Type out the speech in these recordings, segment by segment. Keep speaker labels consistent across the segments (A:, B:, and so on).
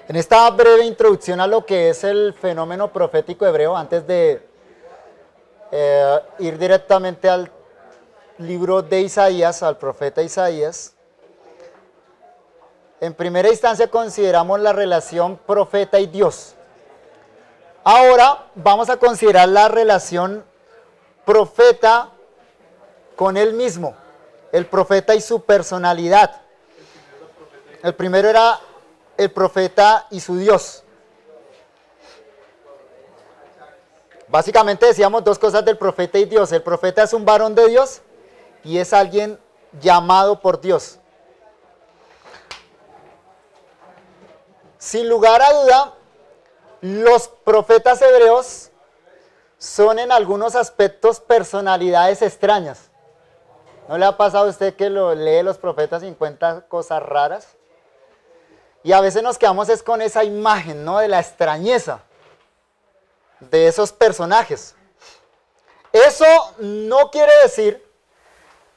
A: En esta breve introducción a lo que es el fenómeno profético hebreo, antes de ir directamente al libro de Isaías, al profeta Isaías, en primera instancia consideramos la relación profeta y Dios. Ahora vamos a considerar la relación profeta con él mismo, el profeta y su personalidad. El primero era el profeta y su Dios. Básicamente decíamos dos cosas del profeta y Dios. El profeta es un varón de Dios y es alguien llamado por Dios. Sin lugar a duda, los profetas hebreos son en algunos aspectos personalidades extrañas. ¿No le ha pasado a usted que lee los profetas y encuentra cosas raras? Y a veces nos quedamos es con esa imagen, ¿no?, de la extrañeza de esos personajes. Eso no quiere decir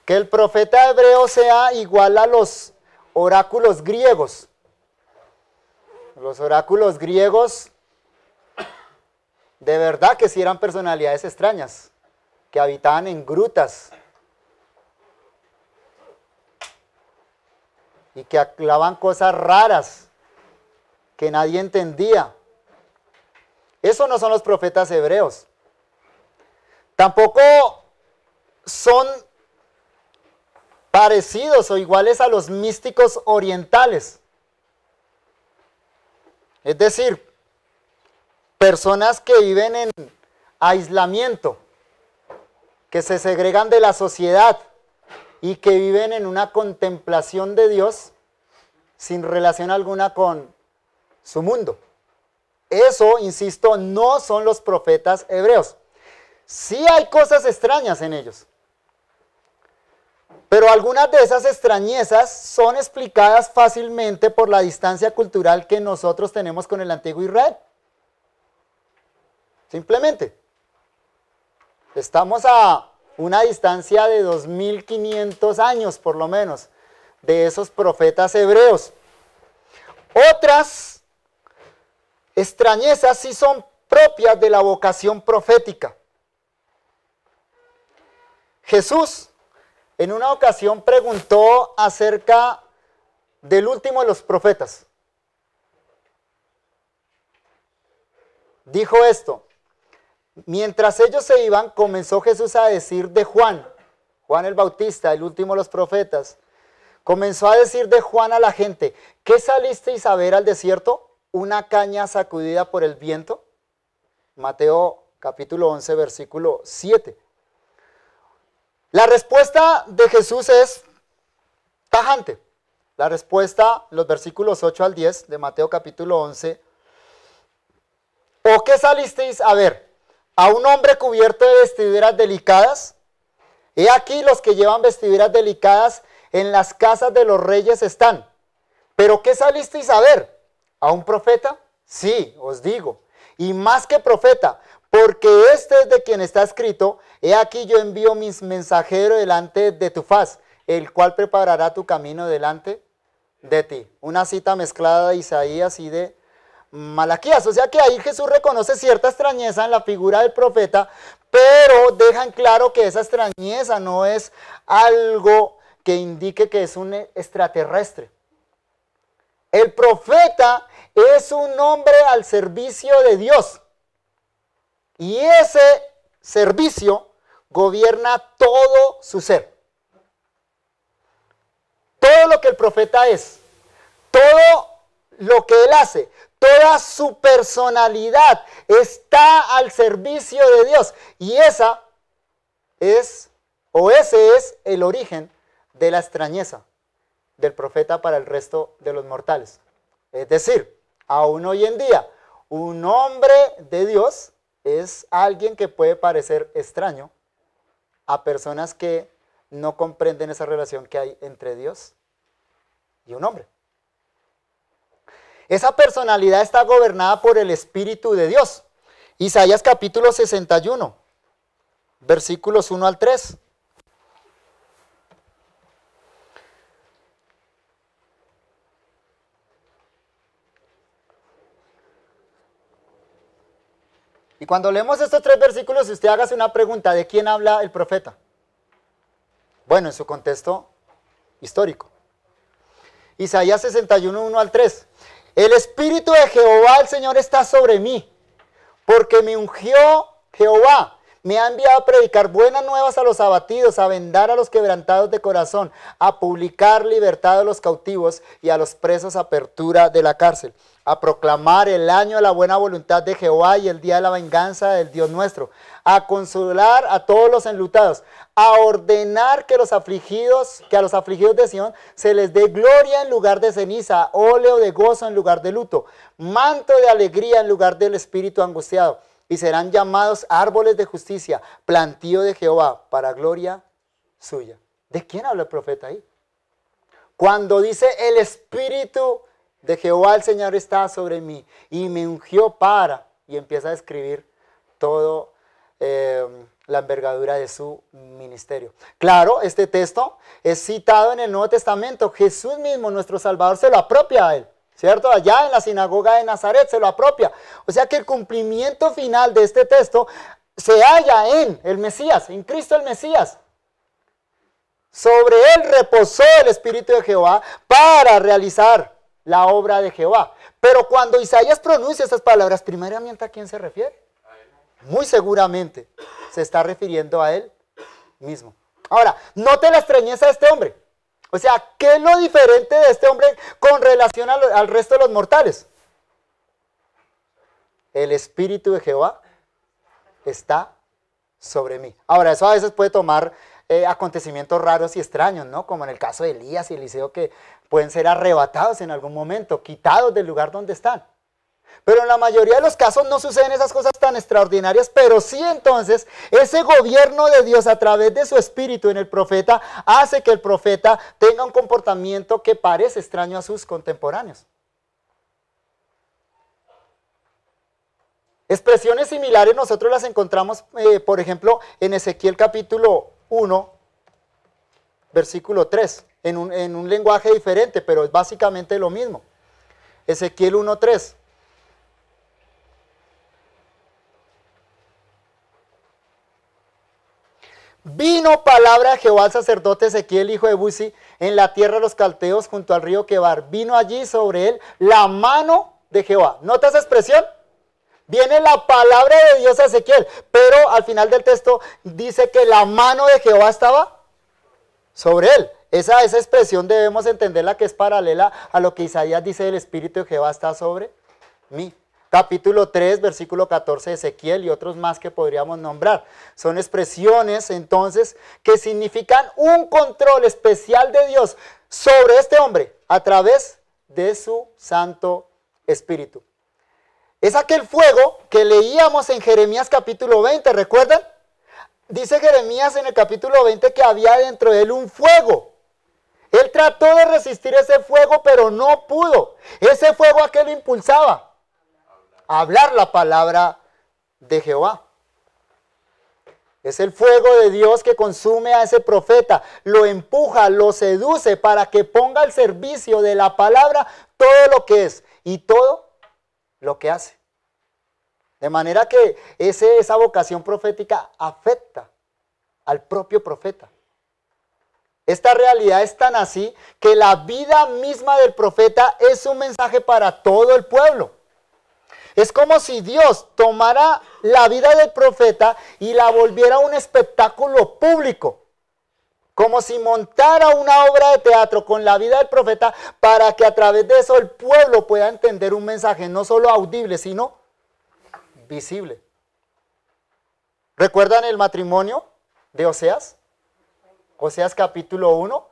A: que el profeta hebreo sea igual a los oráculos griegos. Los oráculos griegos de verdad que sí eran personalidades extrañas, que habitaban en grutas y que hablaban cosas raras que nadie entendía. Eso no son los profetas hebreos. Tampoco son parecidos o iguales a los místicos orientales. Es decir, personas que viven en aislamiento, que se segregan de la sociedad y que viven en una contemplación de Dios sin relación alguna con su mundo. Eso, insisto, no son los profetas hebreos. Sí hay cosas extrañas en ellos, pero algunas de esas extrañezas son explicadas fácilmente por la distancia cultural que nosotros tenemos con el antiguo Israel. Simplemente. Estamos a una distancia de 2500 años, por lo menos, de esos profetas hebreos. Otras extrañezas sí son propias de la vocación profética. Jesús en una ocasión preguntó acerca del último de los profetas. Dijo esto: mientras ellos se iban, comenzó Jesús a decir de Juan el Bautista, el último de los profetas. Comenzó a decir de Juan a la gente: ¿qué salisteis a ver al desierto? ¿Una caña sacudida por el viento? Mateo capítulo 11, versículo 7. La respuesta de Jesús es tajante. La respuesta, los versículos 8 al 10 de Mateo capítulo 11. ¿O qué salisteis a ver? ¿A un hombre cubierto de vestiduras delicadas? He aquí los que llevan vestiduras delicadas en las casas de los reyes están. ¿Pero qué salisteis a ver? ¿A un profeta? Sí, os digo, y más que profeta, porque este es de quien está escrito: he aquí yo envío mis mensajeros delante de tu faz, el cual preparará tu camino delante de ti. Una cita mezclada de Isaías y de Malaquías. O sea que ahí Jesús reconoce cierta extrañeza en la figura del profeta, pero deja en claro que esa extrañeza no es algo que indique que es un extraterrestre. El profeta es un hombre al servicio de Dios. Y ese servicio gobierna todo su ser. Todo lo que el profeta es, todo lo que él hace, toda su personalidad está al servicio de Dios. Y ese es el origen de la extrañeza del profeta para el resto de los mortales. Es decir, aún hoy en día, un hombre de Dios es alguien que puede parecer extraño a personas que no comprenden esa relación que hay entre Dios y un hombre. Esa personalidad está gobernada por el Espíritu de Dios. Isaías capítulo 61, versículos 1 al 3. Y cuando leemos estos 3 versículos, si usted hágase una pregunta, ¿de quién habla el profeta? Bueno, en su contexto histórico. Isaías 61, 1 al 3. El Espíritu de Jehová, el Señor, está sobre mí, porque me ungió Jehová. Me ha enviado a predicar buenas nuevas a los abatidos, a vendar a los quebrantados de corazón, a publicar libertad a los cautivos y a los presos apertura de la cárcel, a proclamar el año de la buena voluntad de Jehová y el día de la venganza del Dios nuestro, a consolar a todos los enlutados, a ordenar que a los afligidos de Sión se les dé gloria en lugar de ceniza, óleo de gozo en lugar de luto, manto de alegría en lugar del espíritu angustiado. Y serán llamados árboles de justicia, plantío de Jehová, para gloria suya. ¿De quién habla el profeta ahí? Cuando dice el Espíritu de Jehová, el Señor está sobre mí, y me ungió para, y empieza a escribir todo la envergadura de su ministerio. Claro, este texto es citado en el Nuevo Testamento. Jesús mismo, nuestro Salvador, se lo apropia a él. ¿Cierto? Allá en la sinagoga de Nazaret se lo apropia. O sea que el cumplimiento final de este texto se halla en el Mesías, en Cristo el Mesías. Sobre él reposó el Espíritu de Jehová para realizar la obra de Jehová. Pero cuando Isaías pronuncia estas palabras, primeramente, ¿a quién se refiere? Muy seguramente se está refiriendo a él mismo. Ahora, note la extrañeza de este hombre. O sea, ¿qué es lo diferente de este hombre con relación al resto de los mortales? El Espíritu de Jehová está sobre mí. Ahora, eso a veces puede tomar acontecimientos raros y extraños, ¿no? Como en el caso de Elías y Eliseo, que pueden ser arrebatados en algún momento, quitados del lugar donde están. Pero en la mayoría de los casos no suceden esas cosas tan extraordinarias, pero sí entonces ese gobierno de Dios a través de su Espíritu en el profeta hace que el profeta tenga un comportamiento que parece extraño a sus contemporáneos. Expresiones similares nosotros las encontramos, por ejemplo, en Ezequiel capítulo 1, versículo 3, en un lenguaje diferente, pero es básicamente lo mismo. Ezequiel 1:3. Vino palabra de Jehová al sacerdote Ezequiel, hijo de Buzi, en la tierra de los caldeos junto al río Quebar. Vino allí sobre él la mano de Jehová. ¿Nota esa expresión? Viene la palabra de Dios a Ezequiel, pero al final del texto dice que la mano de Jehová estaba sobre él. Esa expresión debemos entenderla, que es paralela a lo que Isaías dice: el Espíritu de Jehová está sobre mí. Capítulo 3, versículo 14 de Ezequiel y otros más que podríamos nombrar. Son expresiones entonces que significan un control especial de Dios sobre este hombre a través de su Santo Espíritu. Es aquel fuego que leíamos en Jeremías capítulo 20, ¿recuerdan? Dice Jeremías en el capítulo 20 que había dentro de él un fuego. Él trató de resistir ese fuego, pero no pudo. Ese fuego, ¿a qué lo impulsaba? A hablar la palabra de Jehová. Es el fuego de Dios que consume a ese profeta, lo empuja, lo seduce para que ponga al servicio de la palabra todo lo que es y todo lo que hace. De manera que esa vocación profética afecta al propio profeta. Esta realidad es tan así que la vida misma del profeta es un mensaje para todo el pueblo. Es como si Dios tomara la vida del profeta y la volviera un espectáculo público. Como si montara una obra de teatro con la vida del profeta para que a través de eso el pueblo pueda entender un mensaje no solo audible, sino visible. ¿Recuerdan el matrimonio de Oseas? Oseas capítulo 1.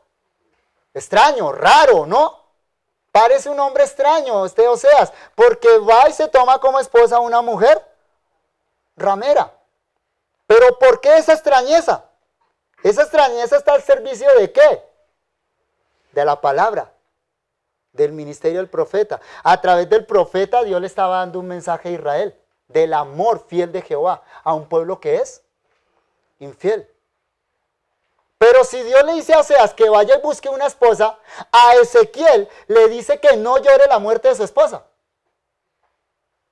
A: Extraño, raro, ¿no? Parece un hombre extraño este Oseas, porque va y se toma como esposa a una mujer ramera. Pero ¿por qué esa extrañeza? Esa extrañeza está al servicio ¿de qué? De la palabra, del ministerio del profeta. A través del profeta Dios le estaba dando un mensaje a Israel, del amor fiel de Jehová a un pueblo que es infiel. Pero si Dios le dice a Oseas que vaya y busque una esposa, a Ezequiel le dice que no llore la muerte de su esposa.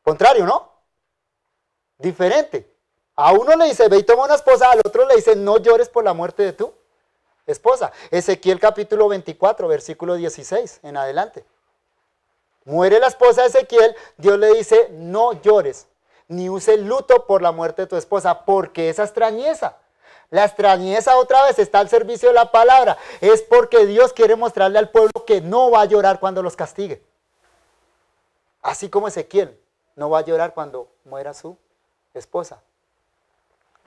A: Contrario, ¿no? diferente. A uno le dice, ve y toma una esposa, al otro le dice, no llores por la muerte de tu esposa. Ezequiel capítulo 24, versículo 16 en adelante. Muere la esposa de Ezequiel, Dios le dice, no llores, ni use luto por la muerte de tu esposa, porque esa extrañeza. La extrañeza otra vez está al servicio de la palabra. Es porque Dios quiere mostrarle al pueblo que no va a llorar cuando los castigue. Así como Ezequiel no va a llorar cuando muera su esposa.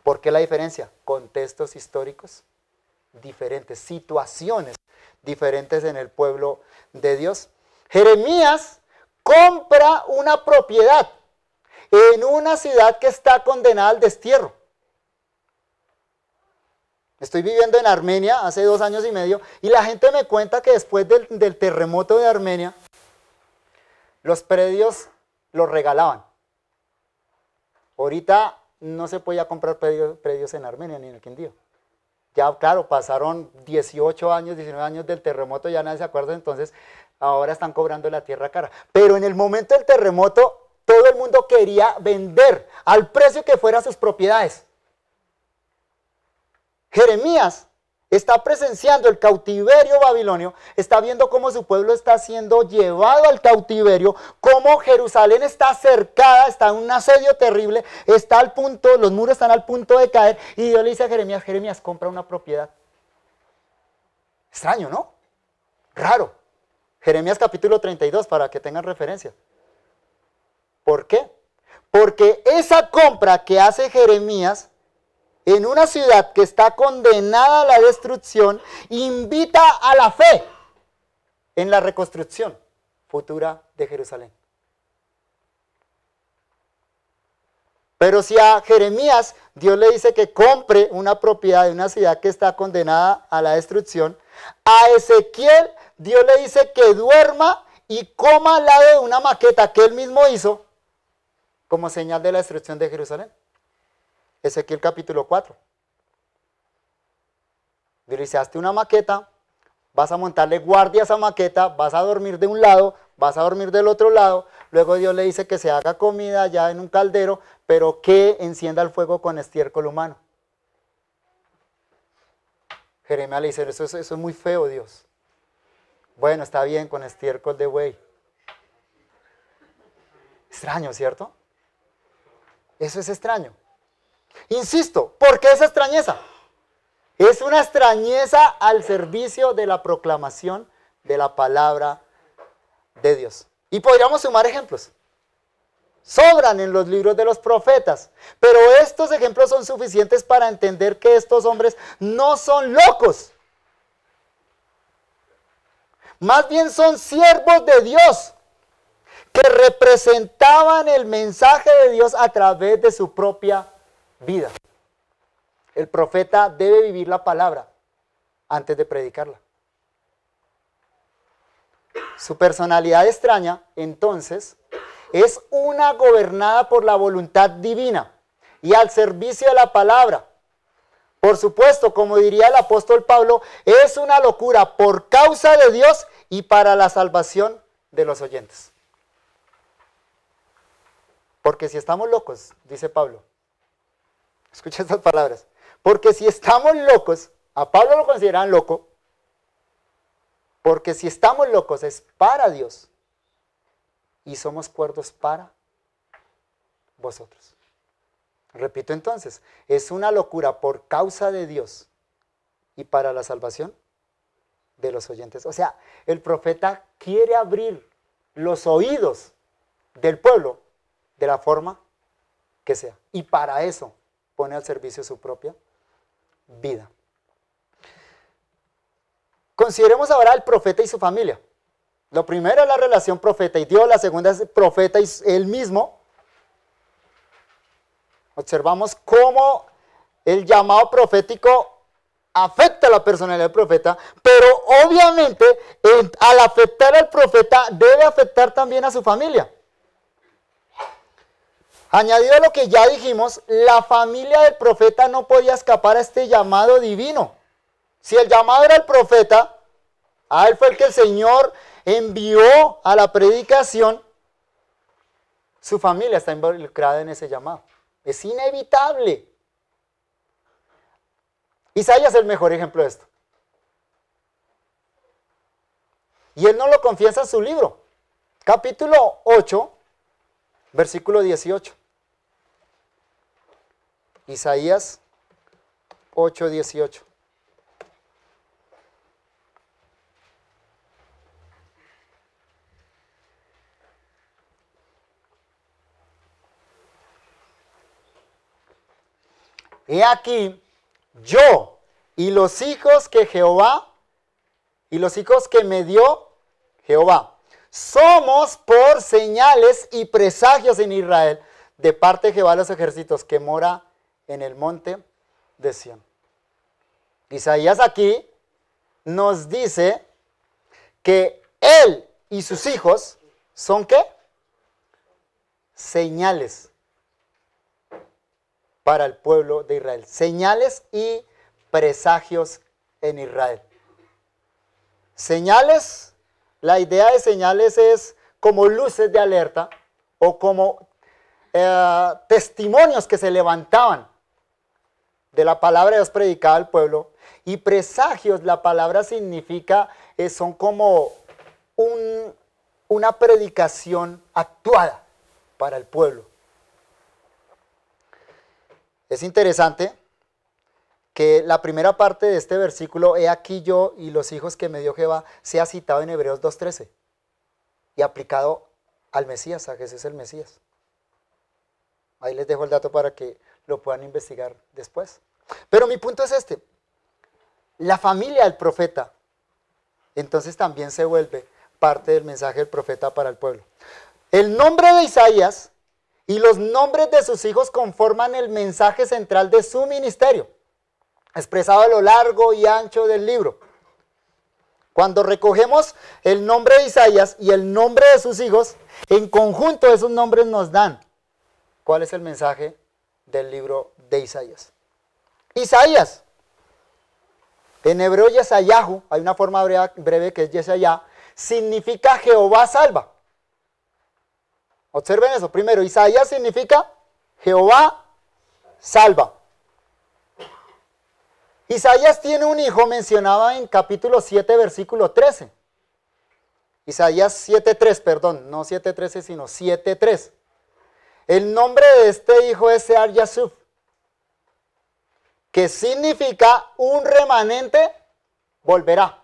A: ¿Por qué la diferencia? Contextos históricos diferentes, situaciones diferentes en el pueblo de Dios. Jeremías compra una propiedad en una ciudad que está condenada al destierro. Estoy viviendo en Armenia hace 2 años y medio y la gente me cuenta que después del terremoto de Armenia, los predios los regalaban. Ahorita no se podía comprar predios en Armenia ni en el Quindío. Ya, claro, pasaron 18 años, 19 años del terremoto, ya nadie se acuerda, entonces ahora están cobrando la tierra cara. Pero en el momento del terremoto, todo el mundo quería vender al precio que fuera sus propiedades. Jeremías está presenciando el cautiverio babilonio, está viendo cómo su pueblo está siendo llevado al cautiverio, cómo Jerusalén está cercada, está en un asedio terrible, está al punto, los muros están al punto de caer, y Dios le dice a Jeremías, Jeremías, compra una propiedad. Extraño, ¿no? Raro. Jeremías capítulo 32, para que tengan referencia. ¿Por qué? Porque esa compra que hace Jeremías en una ciudad que está condenada a la destrucción, invita a la fe en la reconstrucción futura de Jerusalén. Pero si a Jeremías Dios le dice que compre una propiedad de una ciudad que está condenada a la destrucción, a Ezequiel Dios le dice que duerma y coma al lado de una maqueta que él mismo hizo como señal de la destrucción de Jerusalén. Ezequiel capítulo 4. Dios le dice, hazte una maqueta, vas a montarle guardia a esa maqueta, vas a dormir de un lado, vas a dormir del otro lado. Luego Dios le dice que se haga comida ya en un caldero, pero que encienda el fuego con estiércol humano. Jeremías le dice, eso es muy feo, Dios. Bueno, está bien, con estiércol de buey. Extraño, ¿cierto? Eso es extraño. Insisto, ¿por qué esa extrañeza? Es una extrañeza al servicio de la proclamación de la palabra de Dios. Y podríamos sumar ejemplos. Sobran en los libros de los profetas, pero estos ejemplos son suficientes para entender que estos hombres no son locos. Más bien son siervos de Dios, que representaban el mensaje de Dios a través de su propia vida. El profeta debe vivir la palabra antes de predicarla. Su personalidad extraña, entonces, es una gobernada por la voluntad divina y al servicio de la palabra. Por supuesto, como diría el apóstol Pablo, es una locura por causa de Dios y para la salvación de los oyentes. Porque si estamos locos, dice Pablo, escucha estas palabras, porque si estamos locos, a Pablo lo consideran loco, porque si estamos locos es para Dios y somos cuerdos para vosotros. Repito entonces, es una locura por causa de Dios y para la salvación de los oyentes. O sea, el profeta quiere abrir los oídos del pueblo de la forma que sea. Y para eso pone al servicio su propia vida. Consideremos ahora al profeta y su familia. Lo primero es la relación profeta y Dios, la segunda es profeta y él mismo. Observamos cómo el llamado profético afecta a la personalidad del profeta, pero obviamente al afectar al profeta debe afectar también a su familia. Añadido a lo que ya dijimos, la familia del profeta no podía escapar a este llamado divino. Si el llamado era el profeta, a él fue el que el Señor envió a la predicación, su familia está involucrada en ese llamado. Es inevitable. Isaías es el mejor ejemplo de esto. Y él nos lo confiesa en su libro. Capítulo 8, versículo 18. Isaías 8, 18. He aquí, yo y los hijos que Jehová, y los hijos que me dio Jehová, somos por señales y presagios en Israel, de parte de Jehová de los ejércitos, que mora en el monte de Sión. Isaías aquí nos dice que él y sus hijos son ¿qué? Señales para el pueblo de Israel. Señales y presagios en Israel. Señales, la idea de señales es como luces de alerta o como testimonios que se levantaban de la palabra de Dios predicada al pueblo. Y presagios, la palabra significa, son como una predicación actuada para el pueblo. Es interesante que la primera parte de este versículo, he aquí yo y los hijos que me dio Jehová, sea citado en Hebreos 2:13 y aplicado al Mesías, a Jesús el Mesías. Ahí les dejo el dato para que lo puedan investigar después. Pero mi punto es este: la familia del profeta entonces también se vuelve parte del mensaje del profeta para el pueblo. El nombre de Isaías y los nombres de sus hijos conforman el mensaje central de su ministerio, expresado a lo largo y ancho del libro. Cuando recogemos el nombre de Isaías y el nombre de sus hijos, en conjunto esos nombres nos dan cuál es el mensaje del libro de Isaías. Isaías, en hebreo Yesayahu, hay una forma breve que es Yesayá, significa Jehová salva. Observen eso. Primero, Isaías significa Jehová salva. Isaías tiene un hijo mencionado en capítulo 7, versículo 13. Isaías 7:3, perdón, no 7:13, sino 7:3. El nombre de este hijo es Sear Yasuf, que significa un remanente volverá.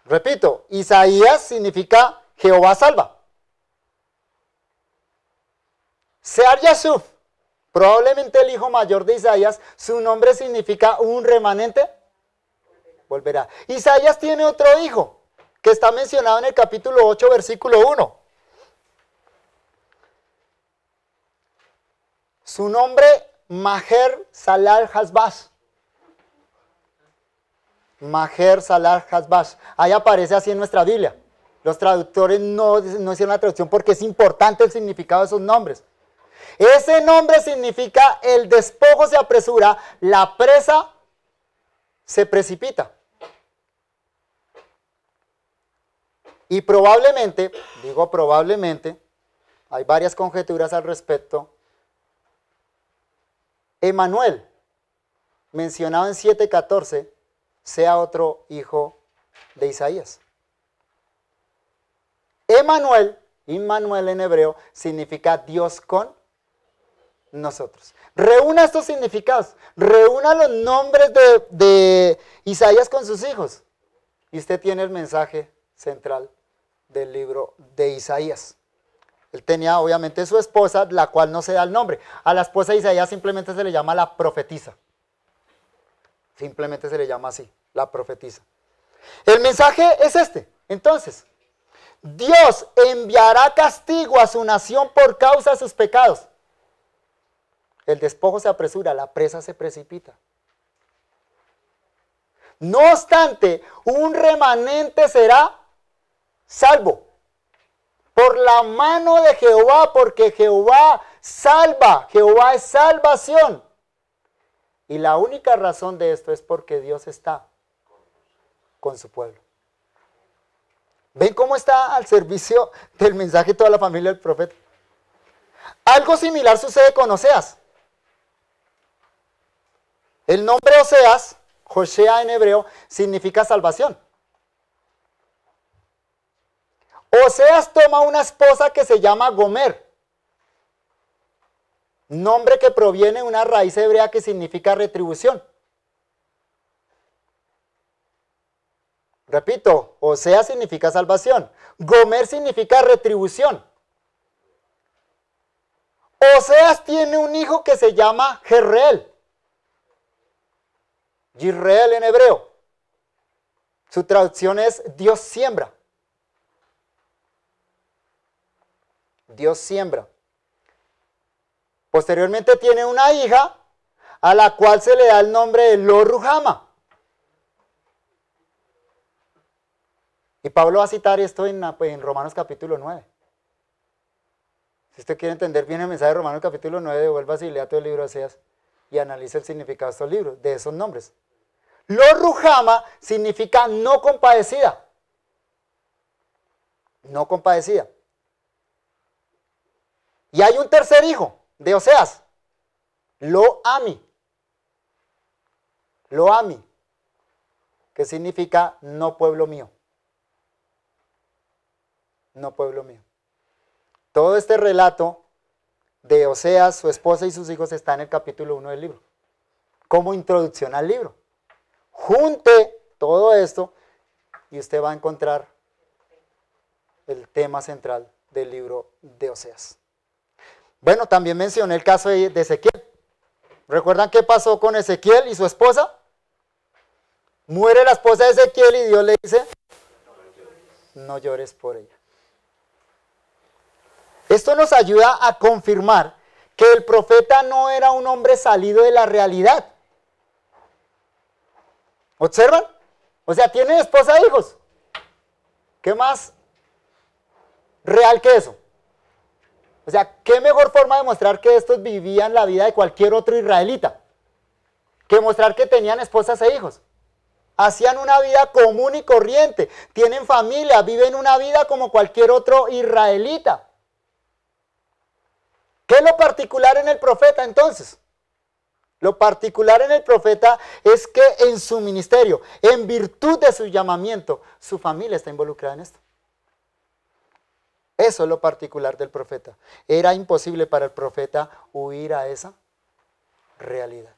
A: Repito, Isaías significa Jehová salva. Sear Yasuf, probablemente el hijo mayor de Isaías, su nombre significa un remanente volverá. Isaías tiene otro hijo que está mencionado en el capítulo 8, versículo 1. Su nombre, Maher Salal Hasbaz. Maher Salal Hasbaz. Ahí aparece así en nuestra Biblia. Los traductores no hicieron la traducción porque es importante el significado de esos nombres. Ese nombre significa el despojo se apresura, la presa se precipita. Y probablemente, digo probablemente, hay varias conjeturas al respecto. Emanuel, mencionado en 7:14, sea otro hijo de Isaías. Emanuel, Immanuel en hebreo, significa Dios con nosotros. Reúna estos significados, reúna los nombres de Isaías con sus hijos, y usted tiene el mensaje central del libro de Isaías. Él tenía obviamente su esposa, la cual no se da el nombre. A la esposa de Isaías simplemente se le llama la profetisa. Simplemente se le llama así, la profetisa. El mensaje es este. Entonces, Dios enviará castigo a su nación por causa de sus pecados. El despojo se apresura, la presa se precipita. No obstante, un remanente será salvo por la mano de Jehová, porque Jehová salva, Jehová es salvación. Y la única razón de esto es porque Dios está con su pueblo. ¿Ven cómo está al servicio del mensaje toda la familia del profeta? Algo similar sucede con Oseas. El nombre Oseas, Joshea en hebreo, significa salvación. Oseas toma una esposa que se llama Gomer, nombre que proviene de una raíz hebrea que significa retribución. Repito, Oseas significa salvación. Gomer significa retribución. Oseas tiene un hijo que se llama Jezreel. Yisrael en hebreo. Su traducción es Dios siembra. Dios siembra. Posteriormente tiene una hija a la cual se le da el nombre de Lo-Ruhama. Y Pablo va a citar esto en Romanos capítulo 9. Si usted quiere entender bien el mensaje de Romanos capítulo 9, devuélvase y lea todo el libro de Oseas y analice el significado de estos libros, de esos nombres. Lo-Ruhama significa no compadecida. No compadecida. Y hay un tercer hijo de Oseas, Lo-Ami. Lo-Ami, que significa no pueblo mío. No pueblo mío. Todo este relato de Oseas, su esposa y sus hijos está en el capítulo 1 del libro, como introducción al libro. Junte todo esto y usted va a encontrar el tema central del libro de Oseas. Bueno, también mencioné el caso de Ezequiel. ¿Recuerdan qué pasó con Ezequiel y su esposa? Muere la esposa de Ezequiel y Dios le dice, no llores por ella. Esto nos ayuda a confirmar que el profeta no era un hombre salido de la realidad. ¿Observan? O sea, tiene esposa e hijos. ¿Qué más real que eso? O sea, ¿qué mejor forma de mostrar que estos vivían la vida de cualquier otro israelita? Que mostrar que tenían esposas e hijos. Hacían una vida común y corriente. Tienen familia, viven una vida como cualquier otro israelita. ¿Qué es lo particular en el profeta entonces? Lo particular en el profeta es que en su ministerio, en virtud de su llamamiento, su familia está involucrada en esto. Eso es lo particular del profeta. Era imposible para el profeta huir a esa realidad.